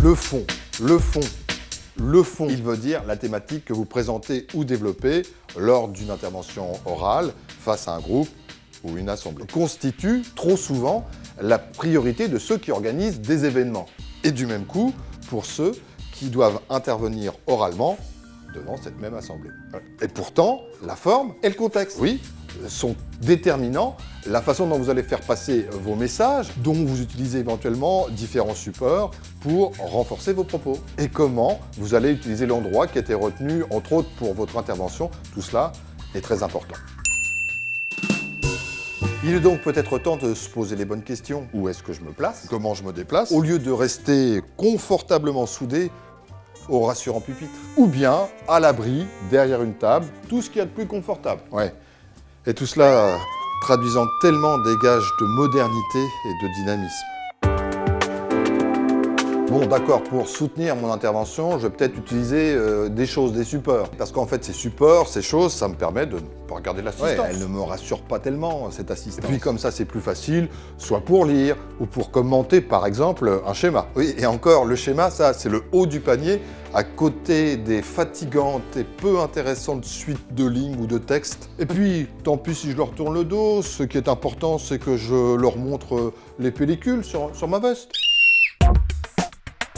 Le fond, le fond, le fond, il veut dire la thématique que vous présentez ou développez lors d'une intervention orale face à un groupe ou une assemblée, constitue trop souvent la priorité de ceux qui organisent des événements. Et du même coup, pour ceux qui doivent intervenir oralement devant cette même assemblée. Et pourtant, la forme et le contexte, oui, sont déterminants. La façon dont vous allez faire passer vos messages, dont vous utilisez éventuellement différents supports pour renforcer vos propos. Et comment vous allez utiliser l'endroit qui a été retenu, entre autres, pour votre intervention. Tout cela est très important. Il est donc peut-être temps de se poser les bonnes questions. Où est-ce que je me place? Comment je me déplace? Au lieu de rester confortablement soudé au rassurant pupitre. Ou bien à l'abri, derrière une table, tout ce qu'il y a de plus confortable. Ouais. Et tout cela traduisant tellement des gages de modernité et de dynamisme. Bon, d'accord, pour soutenir mon intervention, je vais peut-être utiliser des choses, des supports. Parce qu'en fait, ces supports, ces choses, ça me permet de ne pas regarder l'assistance. Ouais, elle ne me rassure pas tellement, cette assistance. Et puis comme ça, c'est plus facile, soit pour lire, ou pour commenter, par exemple, un schéma. Oui, et encore, le schéma, ça, c'est le haut du panier, à côté des fatigantes et peu intéressantes suites de lignes ou de textes. Et puis, tant pis si je leur tourne le dos, ce qui est important, c'est que je leur montre les pellicules sur ma veste.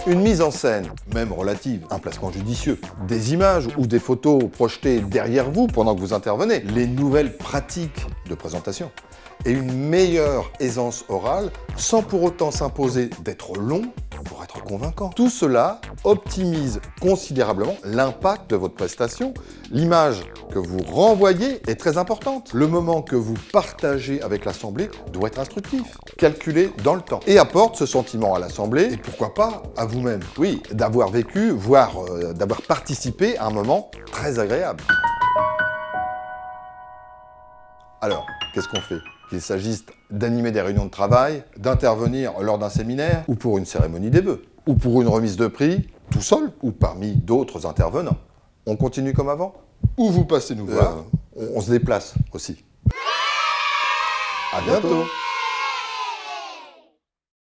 Une mise en scène, même relative, un placement judicieux, des images ou des photos projetées derrière vous pendant que vous intervenez, les nouvelles pratiques de présentation et une meilleure aisance orale sans pour autant s'imposer d'être long pour être convaincant. Tout cela optimise considérablement l'impact de votre prestation. L'image que vous renvoyez est très importante. Le moment que vous partagez avec l'assemblée doit être instructif, calculé dans le temps et apporte ce sentiment à l'assemblée et pourquoi pas à vous-même. Oui, d'avoir vécu, voire d'avoir participé à un moment très agréable. Alors, qu'est-ce qu'on fait? Qu'il s'agisse d'animer des réunions de travail, d'intervenir lors d'un séminaire, ou pour une cérémonie des vœux, ou pour une remise de prix, tout seul, ou parmi d'autres intervenants. On continue comme avant? Ou vous passez nous voir? On se déplace aussi. À bientôt.